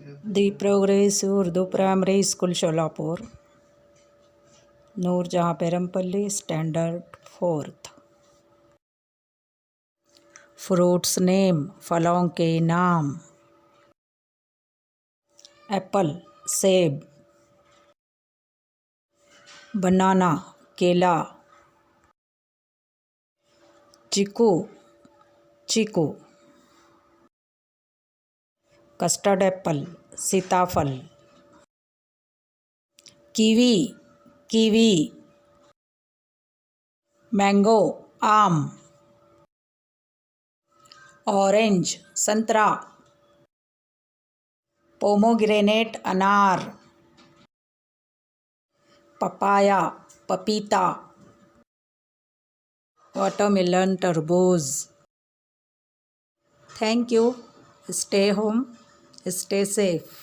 दी progressive Urdu primary school Solapur, Noorjahan Perampalli, standard 4th। Fruits name, फलों के नाम: एप्पल सेब, बनाना केला, चीकू चीकू, कस्टर्ड एप्पल सीताफल, कीवी कीवी, मैंगो आम, ऑरेंज संतरा, पोमोग्रेनेट अनार, पपाया पपीता, वाटरमेलन तरबूज। Thank you. Stay home, stay safe.